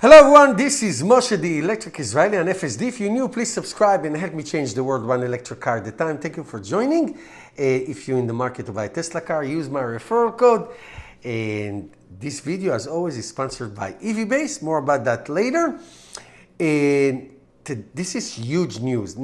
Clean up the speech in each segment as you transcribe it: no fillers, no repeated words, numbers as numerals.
Hello everyone, this is Moshe, the Electric Israeli on FSD. If you're new, please subscribe and help me change the world one electric car at a time. Thank you for joining. If you're in the market to buy a Tesla car, use my referral code. And this video, as always, is sponsored by EVBase. More about that later. And this is huge news.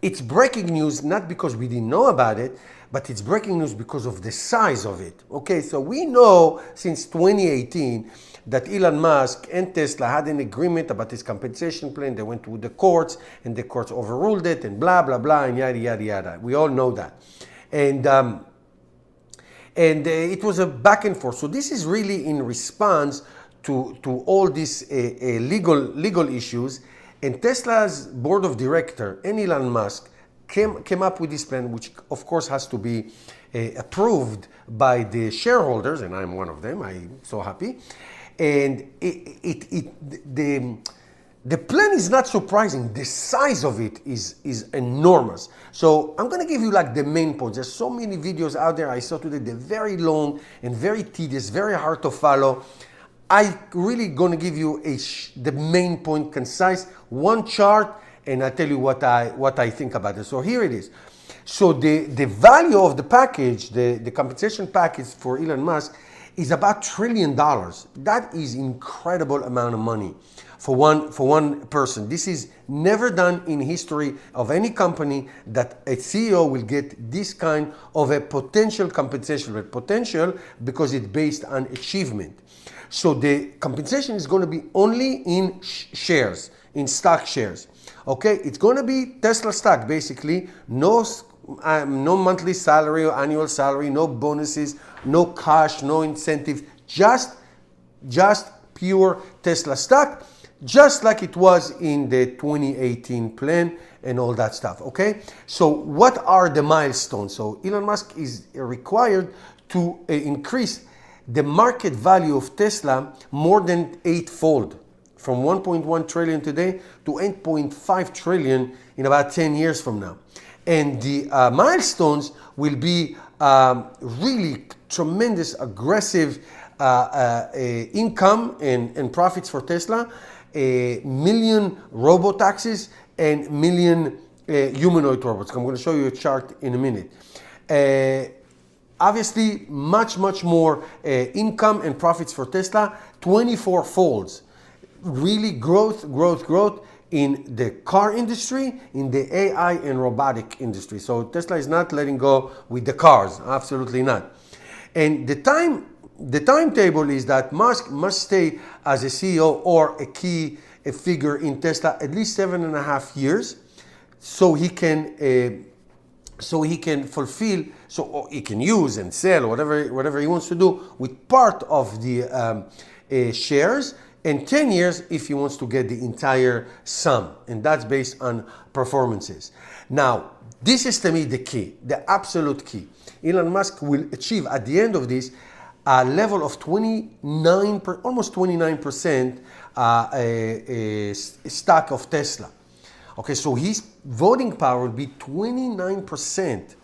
It's breaking news, not because we didn't know about it, but it's breaking news because of the size of it. Okay, so we know since 2018 that Elon Musk and Tesla had an agreement about this compensation plan. They went to the courts and the courts overruled it and blah, blah, blah, and yada, yada, yada. We all know that. And it was a back and forth. So this is really in response to all these legal issues. And Tesla's board of directors and Elon Musk came up with this plan, which of course has to be approved by the shareholders, and I'm one of them. I'm so happy. And the plan is not surprising. The size of it is enormous. So I'm going to give you like the main points. There's so many videos out there I saw today. They're very long and very tedious, very hard to follow. I really going to give you the main point, concise, one chart, and I tell you what I think about it. So here it is. So the value of the package, the compensation package for Elon Musk is about $1 trillion. That is incredible amount of money for one person. This is never done in history of any company that a CEO will get this kind of a potential compensation. Potential because it's based on achievement. So the compensation is going to be only in shares, in stock shares. Okay, it's going to be Tesla stock, basically. No monthly salary or annual salary, no bonuses, no cash, no incentive, just pure Tesla stock, just like it was in the 2018 plan and all that stuff. Okay, so what are the milestones? So Elon Musk is required to increase the market value of Tesla more than 8-fold, from 1.1 trillion today to 8.5 trillion in about 10 years from now. And the milestones will be really tremendous, aggressive income and profits for Tesla, a million robotaxis and million humanoid robots. I'm going to show you a chart in a minute. Obviously, much more income and profits for Tesla, 24 folds. Really growth in the car industry, in the AI and robotic industry. So Tesla is not letting go with the cars, absolutely not. And the timetable is that Musk must stay as a CEO or a key figure in Tesla at least 7.5 years, so he can fulfill, so he can use and sell whatever he wants to do with part of the shares, and 10 years if he wants to get the entire sum, and that's based on performances. Now, this is to me the key, the absolute key. Elon Musk will achieve at the end of this a level of almost 29% stock of Tesla. Okay, so his voting power will be 29%.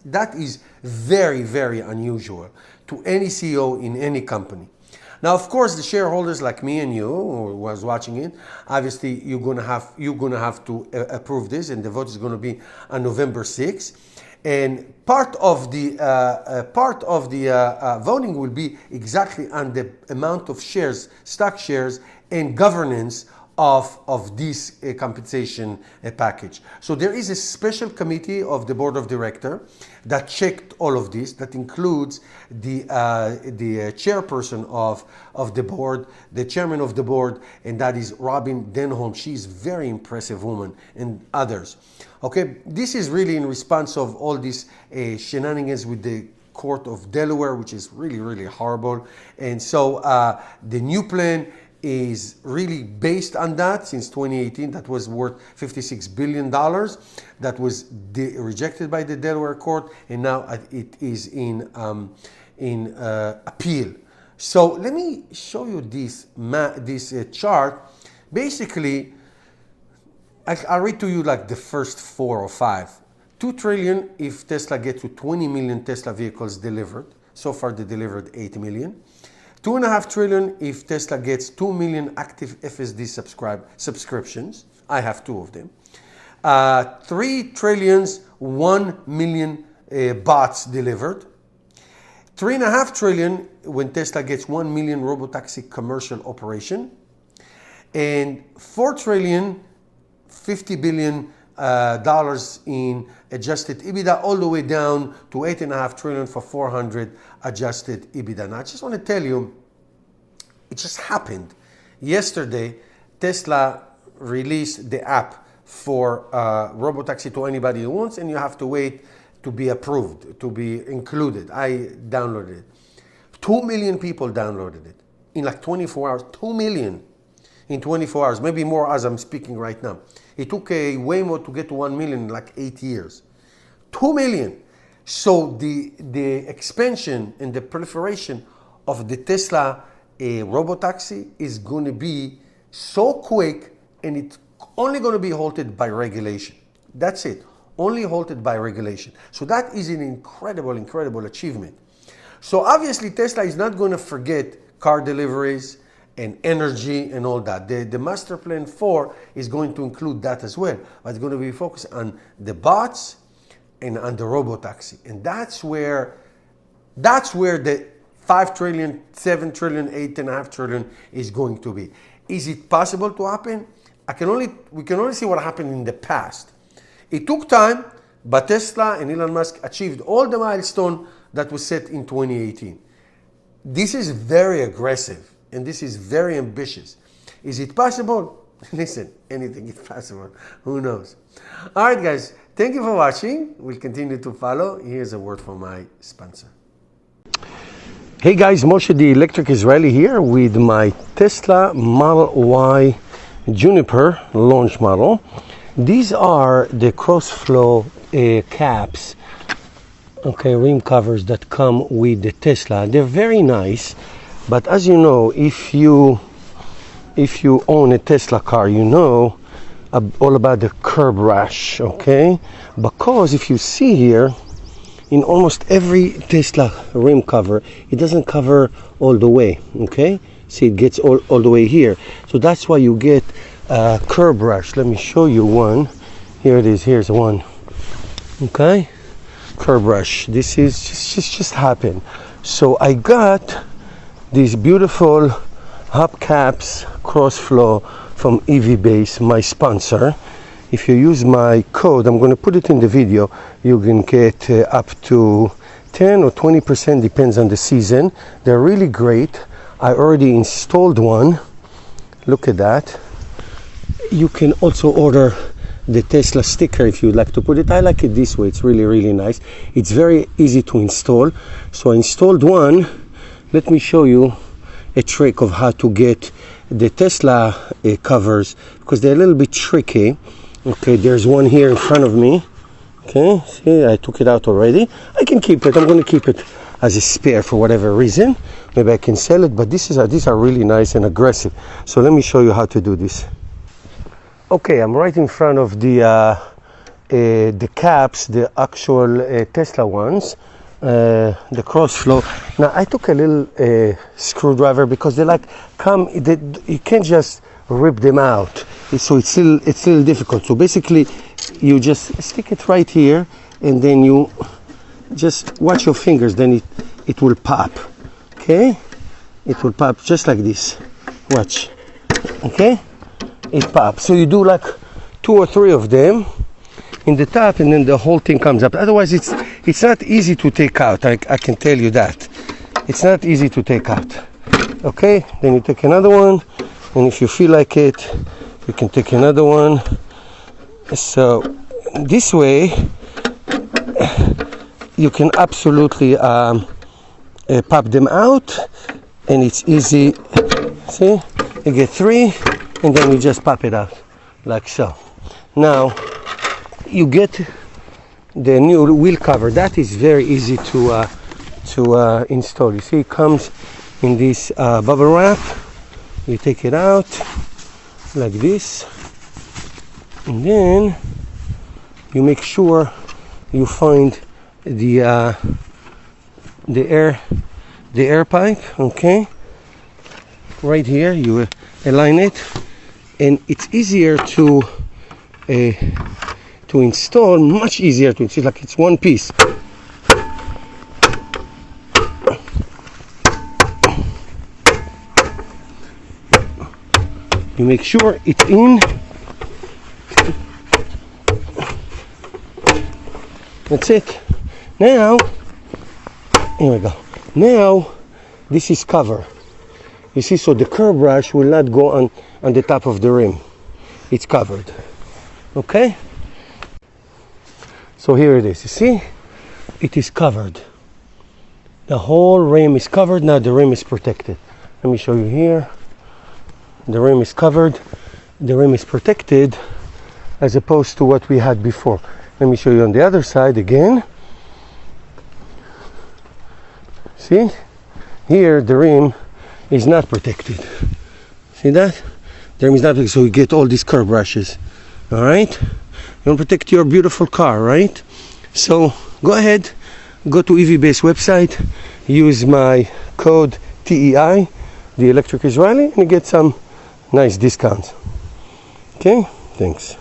That is very unusual to any CEO in any company. Now, of course, the shareholders like me and you, who was watching it, obviously you're gonna have to approve this, and the vote is gonna be on November 6th. And part of the voting will be exactly on the amount of shares, stock shares, and governance of this compensation package. So there is a special committee of the board of directors that checked all of this. That includes the chairperson of the board, the chairman of the board, and that is Robin Denholm. She's a very impressive woman, and others. Okay, this is really in response of all these shenanigans with the Court of Delaware, which is really horrible. And so the new plan is really based on that. Since 2018, that was worth $56 billion. That was rejected by the Delaware court, and now it is in appeal. So let me show you this chart. Basically, I'll read to you like the first 4 or 5. 2 trillion if Tesla gets to 20 million Tesla vehicles delivered. So far they delivered 8 million. 2.5 trillion if Tesla gets 2 million active FSD subscriptions. I have 2 of them. 3 trillions, 1 million bots delivered. 3.5 trillion when Tesla gets 1 million robotaxi commercial operation. And 4 trillion, 50 billion dollars in adjusted EBITDA, all the way down to 8.5 trillion for 400 adjusted EBITDA. Now, I just want to tell you, it just happened. Yesterday, Tesla released the app for robotaxi to anybody who wants, and you have to wait to be approved, to be included. I downloaded it. 2 million people downloaded it in like 24 hours. 2 million in 24 hours, maybe more as I'm speaking right now. It took a Waymo to get to 1 million in like 8 years. 2 million. So the expansion and the proliferation of the Tesla robotaxi is going to be so quick, and it's only going to be halted by regulation. That's it. Only halted by regulation. So that is an incredible, incredible achievement. So obviously Tesla is not going to forget car deliveries and energy and all that. The master plan 4 is going to include that as well. But it's going to be focused on the bots and on the robotaxi. And that's where the 5 trillion, 7 trillion, 8.5 trillion is going to be. Is it possible to happen? We can only see what happened in the past. It took time, but Tesla and Elon Musk achieved all the milestones that was set in 2018. This is very aggressive. And this is very ambitious. Is it possible? Listen, anything is possible. Who knows? All right, guys. Thank you for watching. We'll continue to follow. Here's a word from my sponsor. Hey, guys. Moshe, the electric Israeli here with my Tesla Model Y Juniper launch model. These are the cross-flow caps, okay, rim covers that come with the Tesla. They're very nice. But as you know, if you own a Tesla car, you know all about the curb rash, okay? Because if you see here, in almost every Tesla rim cover, it doesn't cover all the way, okay? See, it gets all the way here. So that's why you get curb rash. Let me show you one. Here it is. Here's one, okay? Curb rash. This is just happened. So I got these beautiful hubcaps cross flow from EV Base, my sponsor. If you use my code, I'm going to put it in the video, you can get up to 10 or 20%, depends on the season. They're really great. I already installed one. Look at that. You can also order the Tesla sticker if you'd like to put it. I like it this way. It's really, really nice. It's very easy to install. So I installed one. Let me show you a trick of how to get the Tesla covers, because they're a little bit tricky. Okay, there's one here in front of me. Okay, see, I took it out already. I can keep it. I'm going to keep it as a spare for whatever reason. Maybe I can sell it, but these are really nice and aggressive. So let me show you how to do this. Okay, I'm right in front of the caps, the actual Tesla ones. The cross flow. Now I took a little screwdriver because they you can't just rip them out. So it's still difficult. So basically, you just stick it right here, and then you just watch your fingers. Then it will pop. Okay, it will pop just like this. Watch. Okay, it pops. So you do like 2 or 3 of them in the top, and then the whole thing comes up. Otherwise, it's not easy to take out. I can tell you that. It's not easy to take out. Okay, then you take another one, and if you feel like it, you can take another one. So this way, you can absolutely pop them out, and it's easy. See, you get 3, and then you just pop it out like so. Now you get the new wheel cover. That is very easy to install. You see, it comes in this bubble wrap. You take it out like this, and then you make sure you find the air pipe. Okay, right here, you align it, and it's easier to install, much easier to install, like it's one piece. You make sure it's in. That's it. Now, here we go. Now, this is cover. You see, so the curb brush will not go on the top of the rim. It's covered. Okay? So here it is. You see? It is covered. The whole rim is covered. Now the rim is protected. Let me show you here. The rim is covered. The rim is protected as opposed to what we had before. Let me show you on the other side again. See? Here the rim is not protected. See that? The rim is not protected, so you get all these curb brushes. Alright? You want to protect your beautiful car, right? So go ahead, go to EV-Base website, use my code TEI, the Electric Israeli, and you get some nice discounts. Okay? Thanks.